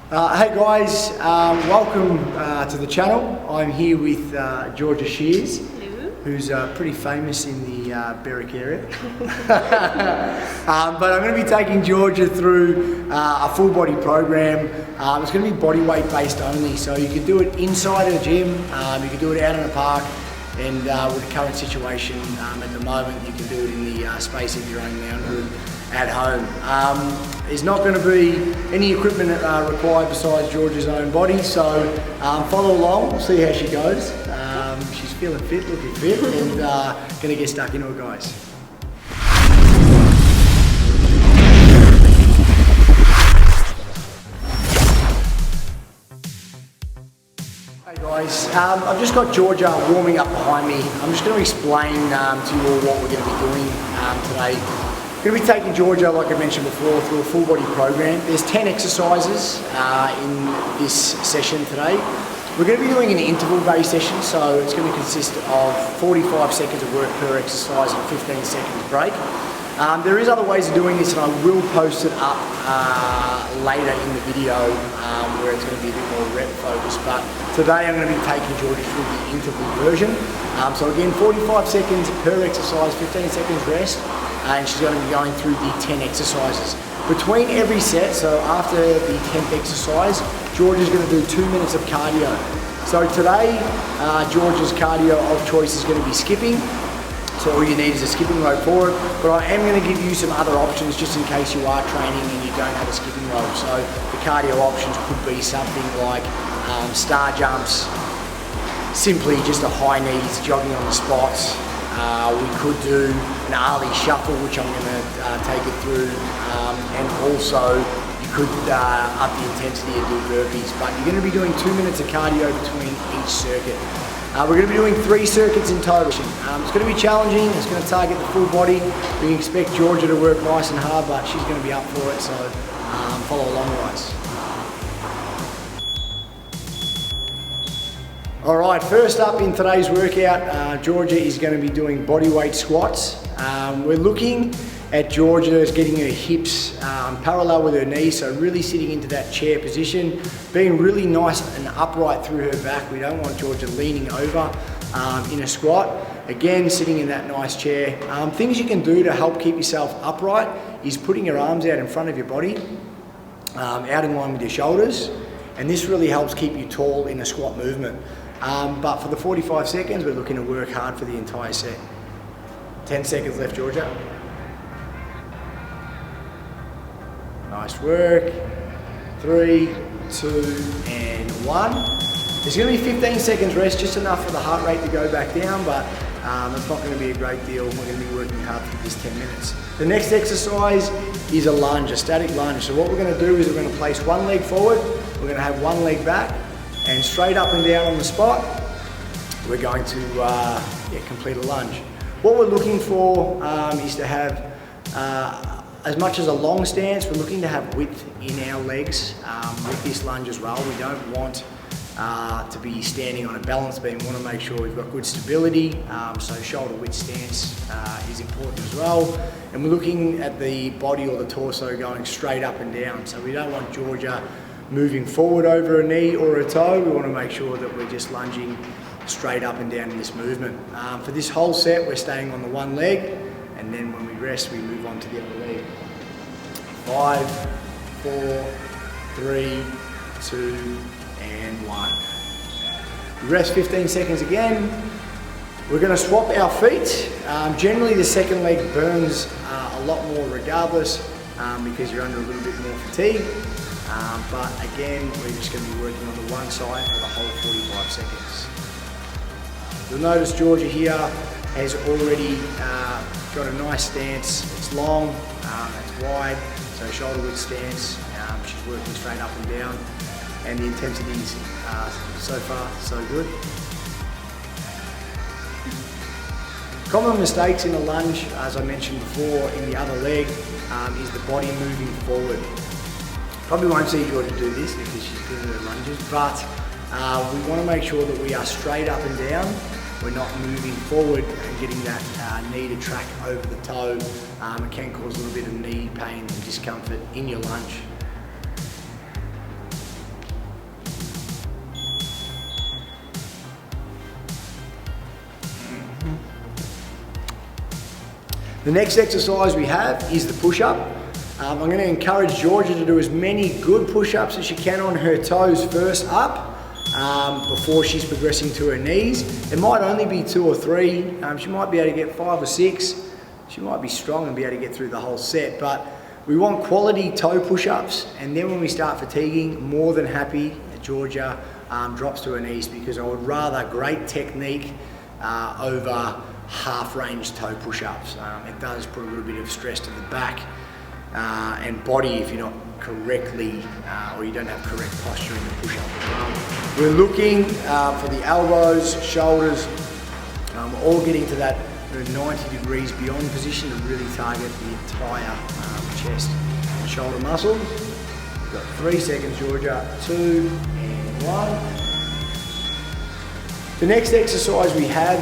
Hey guys, welcome to the channel. I'm here with Georgia Shears, who's pretty famous in the Berwick area. But I'm going to be taking Georgia through a full body program. It's going to be body weight based only, so you can do it inside a gym, you can do it out in a park, and with the current situation at the moment, you can do it in the space of your own lounge room at home. There's not going to be any equipment required besides Georgia's own body, so follow along, we'll see how she goes. She's feeling fit, looking fit, and going to get stuck into it, guys. Hey guys, I've just got Georgia warming up behind me. I'm just going to explain to you all what we're going to be doing today. We're going to be taking Georgia, like I mentioned before, through a full body program. There's 10 exercises in this session today. We're going to be doing an interval-based session, so it's going to consist of 45 seconds of work per exercise and 15 seconds break. There is other ways of doing this, and I will post it up later in the video where it's going to be a bit more rep focused. But today I'm going to be taking Georgia through the interval version. So again, 45 seconds per exercise, 15 seconds rest, and she's going to be going through the 10 exercises. Between every set, so after the 10th exercise, Georgia's going to do 2 minutes of cardio. So today, Georgia's cardio of choice is going to be skipping. So all you need is a skipping rope for it, but I am going to give you some other options just in case you are training and you don't have a skipping rope. So the cardio options could be something like star jumps, simply just a high knees, jogging on the spots. We could do an Ali shuffle, which I'm going to take it through, and also you could up the intensity and do burpees, but you're going to be doing 2 minutes of cardio between each circuit. We're going to be doing 3 circuits in total. It's going to be challenging, it's going to target the full body. We can expect Georgia to work nice and hard, but she's going to be up for it, so follow along, guys. Alright, first up in today's workout, Georgia is going to be doing body weight squats. We're looking at Georgia as getting her hips parallel with her knees, so really sitting into that chair position, being really nice and upright through her back. We don't want Georgia leaning over in a squat. Again, sitting in that nice chair. Things you can do to help keep yourself upright is putting your arms out in front of your body, out in line with your shoulders, and this really helps keep you tall in a squat movement. But for the 45 seconds, we're looking to work hard for the entire set. 10 seconds left, Georgia. Nice work. 3, 2, and 1. There's going to be 15 seconds rest, just enough for the heart rate to go back down, but it's not going to be a great deal. We're going to be working hard for this 10 minutes. The next exercise is a lunge, a static lunge. So what we're going to do is we're going to place one leg forward, we're going to have one leg back, and straight up and down on the spot, we're going to complete a lunge. What we're looking for is to have as much as a long stance. We're looking to have width in our legs with this lunge as well. We don't want to be standing on a balance beam. We want to make sure we've got good stability, so shoulder width stance is important as well. And we're looking at the body or the torso going straight up and down. So we don't want Georgia moving forward over a knee or a toe. We want to make sure that we're just lunging straight up and down in this movement. For this whole set, we're staying on the one leg, and then when we rest, we move on to the other leg. 5, 4, 3, 2, and 1. Rest 15 seconds again. We're going to swap our feet. Generally, the second leg burns a lot more regardless because you're under a little bit more fatigue. But again, we're just going to be working on the one side for the whole 45 seconds. You'll notice Georgia here has already got a nice stance. It's long, it's wide, so shoulder width stance. She's working straight up and down, and the intensities so far so good. Common mistakes in a lunge, as I mentioned before, in the other leg is the body moving forward. Probably won't see Georgia do this because she's doing her lunges, but we want to make sure that we are straight up and down. We're not moving forward and getting that knee to track over the toe. It can cause a little bit of knee pain and discomfort in your lunge. The next exercise we have is the push-up. I'm going to encourage Georgia to do as many good push-ups as she can on her toes first up before she's progressing to her knees. It might only be 2 or 3. She might be able to get 5 or 6. She might be strong and be able to get through the whole set, but we want quality toe push-ups, and then when we start fatiguing, more than happy that Georgia drops to her knees, because I would rather great technique over half-range toe push-ups. It does put a little bit of stress to the back and body if you're not correctly or you don't have correct posture in the push-up as well. We're looking for the elbows, shoulders, all getting to that 90 degrees beyond position to really target the entire chest and shoulder muscles. We've got 3 seconds, Georgia. 2 and 1. The next exercise we have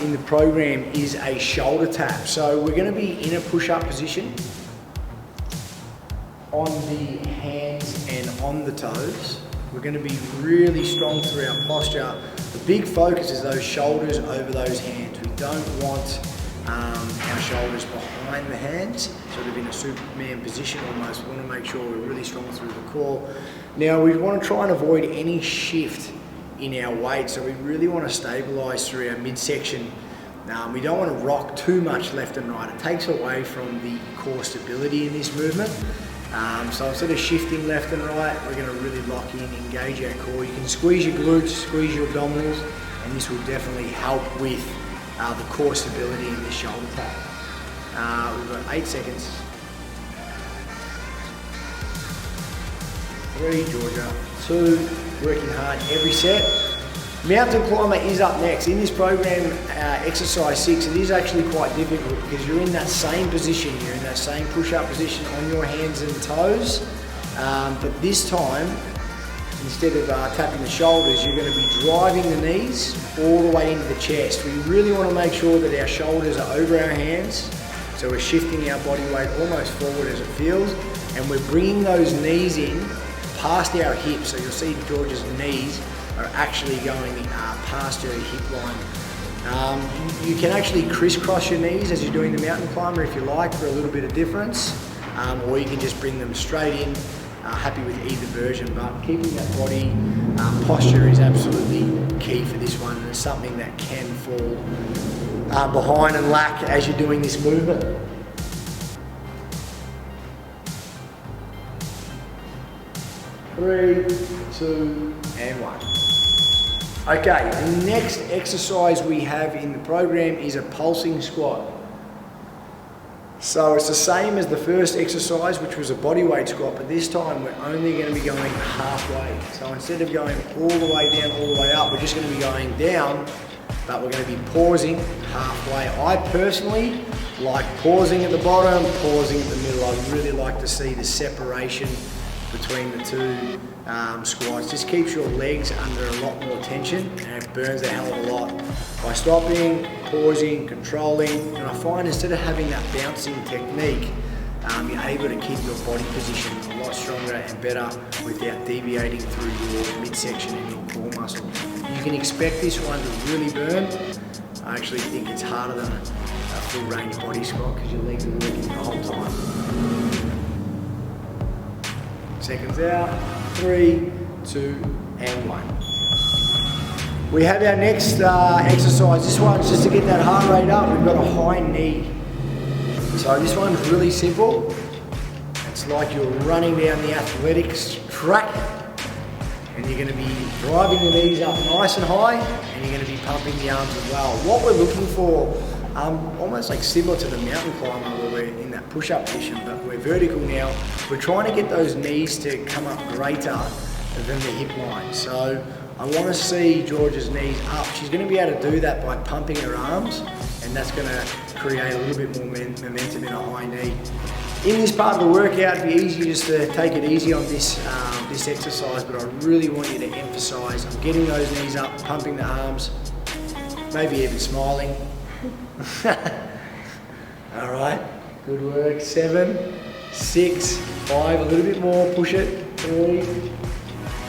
in the program is a shoulder tap. So we're going to be in a push-up position on the hands and on the toes. We're going to be really strong through our posture. The big focus is those shoulders over those hands. We don't want our shoulders behind the hands, sort of in a Superman position almost. We want to make sure we're really strong through the core. Now we want to try and avoid any shift in our weight, so we really want to stabilize through our midsection. We don't want to rock too much left and right. It takes away from the core stability in this movement. So instead of shifting left and right, we're going to really lock in, engage our core. You can squeeze your glutes, squeeze your abdominals, and this will definitely help with the core stability in this shoulder tap. We've got 8 seconds. 3, Georgia. 2, working hard every set. Mountain climber is up next. In this program, exercise 6, it is actually quite difficult because you're in that same position, you're in that same push-up position on your hands and toes, but this time, instead of tapping the shoulders, you're going to be driving the knees all the way into the chest. We really want to make sure that our shoulders are over our hands, so we're shifting our body weight almost forward as it feels, and we're bringing those knees in past our hips. So you'll see George's knees are actually going past her hip line. You can actually crisscross your knees as you're doing the mountain climber if you like, for a little bit of difference, or you can just bring them straight in. Happy with either version, but keeping that body posture is absolutely key for this one, and it's something that can fall behind and lack as you're doing this movement. 3, 2, and 1. Okay, the next exercise we have in the program is a pulsing squat. So it's the same as the first exercise, which was a bodyweight squat, but this time we're only going to be going halfway. So instead of going all the way down, all the way up, we're just going to be going down, but we're going to be pausing halfway. I personally like pausing at the bottom, pausing at the middle. I really like to see the separation between the two squats. Just keeps your legs under a lot more tension, and it burns a hell of a lot. By stopping, pausing, controlling, and I find instead of having that bouncing technique, you're able to keep your body position a lot stronger and better without deviating through your midsection and your core muscles. You can expect this one to really burn. I actually think it's harder than a full range body squat because your legs are working the whole time. Seconds out, 3, 2, and 1. We have our next exercise. This one's just to get that heart rate up. We've got a high knee. So this one's really simple. It's like you're running down the athletics track, and you're going to be driving the knees up nice and high, and you're going to be pumping the arms as well. What we're looking for, almost like similar to the mountain climber where we're in that push-up position, but we're vertical now. We're trying to get those knees to come up greater than the hip line. So I want to see Georgia's knees up. She's going to be able to do that by pumping her arms, and that's going to create a little bit more momentum in a high knee. In this part of the workout, it'd be easy just to take it easy on this exercise, but I really want you to emphasize on getting those knees up, pumping the arms, maybe even smiling. All right, good work. 7, 6, 5, a little bit more, push it. 3,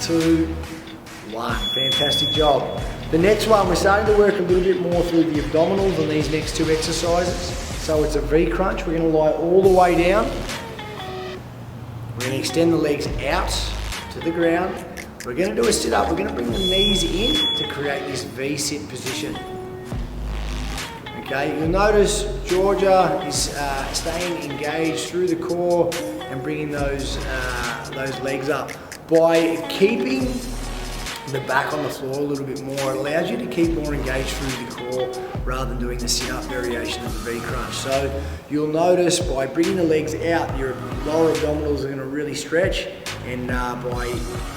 2, 1. Fantastic job. The next one, we're starting to work a little bit more through the abdominals on these next 2 exercises. So it's a V crunch. We're going to lie all the way down. We're going to extend the legs out to the ground. We're going to do a sit up. We're going to bring the knees in to create this V sit position. Okay, you'll notice Georgia is staying engaged through the core and bringing those legs up. By keeping the back on the floor a little bit more, it allows you to keep more engaged through the core rather than doing the sit-up variation of the V crunch. So you'll notice by bringing the legs out, your lower abdominals are going to really stretch, and by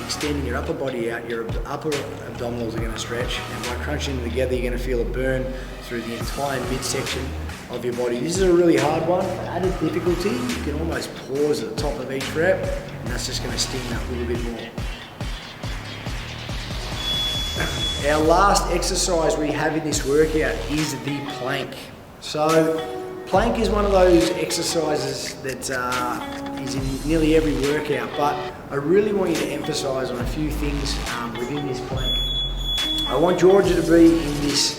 extending your upper body out, your upper abdominals are going to stretch, and by crunching them together, you're going to feel a burn through the entire midsection of your body. This is a really hard one. For added difficulty, you can almost pause at the top of each rep, and that's just going to sting that a little bit more. Our last exercise we have in this workout is the plank. So plank is one of those exercises that is in nearly every workout, but I really want you to emphasize on a few things within this plank. I want Georgia to be in this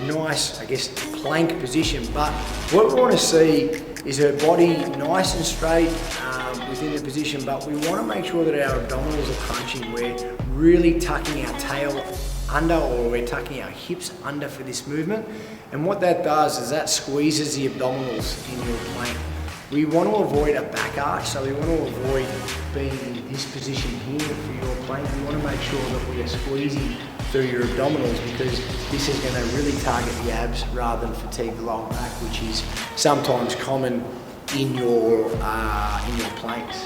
nice, I guess, plank position, but what we want to see is her body nice and straight within the position, but we want to make sure that our abdominals are crunching. We're really tucking our tail under, or we're tucking our hips under for this movement, and what that does is that squeezes the abdominals in your plank. We want to avoid a back arch, so we want to avoid being in this position here for your plank. We want to make sure that we are squeezing through your abdominals, because this is going to really target the abs rather than fatigue the lower back, which is sometimes common in your planks.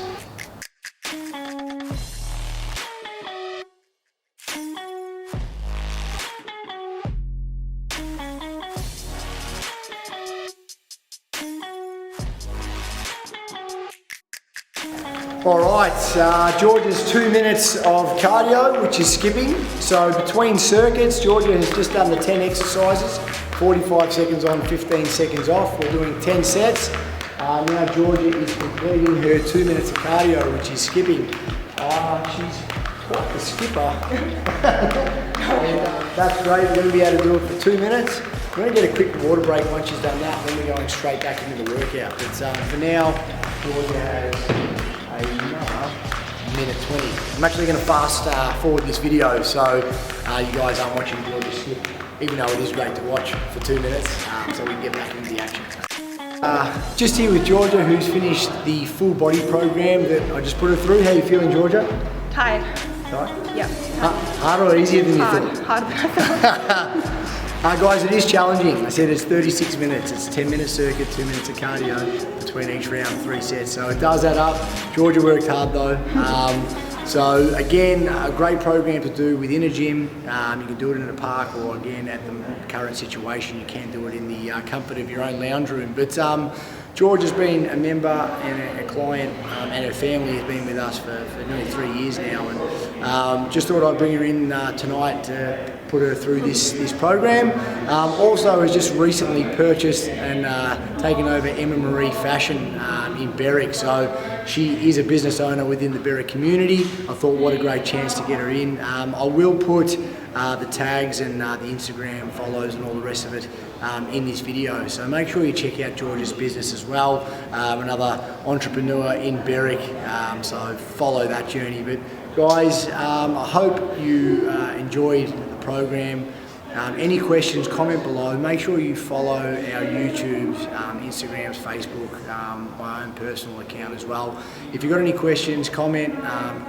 All right, Georgia's 2 minutes of cardio, which is skipping. So between circuits, Georgia has just done the 10 exercises, 45 seconds on, 15 seconds off. We're doing 10 sets. Now Georgia is completing her 2 minutes of cardio, which is skipping. She's quite the skipper. And, that's great, we're going to be able to do it for 2 minutes. We're going to get a quick water break once she's done that, then we're going straight back into the workout. But for now, Georgia has another minute 20. I'm actually going to fast forward this video so you guys aren't watching Georgia skip, even though it is great to watch for 2 minutes, so we can get back into the action. Just here with Georgia, who's finished the full body program that I just put her through. How are you feeling, Georgia? Tired. Tired? Yeah. Harder or easier than you thought? Harder than I thought. Guys, it is challenging. I said it's 36 minutes. It's a 10-minute circuit, 2 minutes of cardio between each round, 3 sets. So it does add up. Georgia worked hard though. So again, a great program to do within a gym. You can do it in a park, or again, at the current situation, you can do it in the comfort of your own lounge room. But Georgia's been a member and a client, and her family has been with us for nearly 3 years now. And just thought I'd bring her in tonight to put her through this program. Also has just recently purchased and taken over Emma Marie Fashion in Berwick. So she is a business owner within the Berwick community. I thought what a great chance to get her in. I will put the tags and the Instagram follows and all the rest of it in this video. So make sure you check out Georgia's business as well. Another entrepreneur in Berwick, so follow that journey. But guys, I hope you enjoyed the program. Any questions, comment below. Make sure you follow our YouTube's, Instagrams, Facebook, my own personal account as well. If you've got any questions, comment,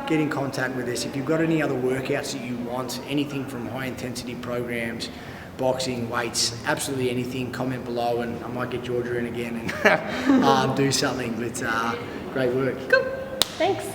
get in contact with us. If you've got any other workouts that you want, anything from high intensity programs, boxing, weights, absolutely anything, comment below, and I might get Georgia in again and do something. But great work. Cool. Thanks.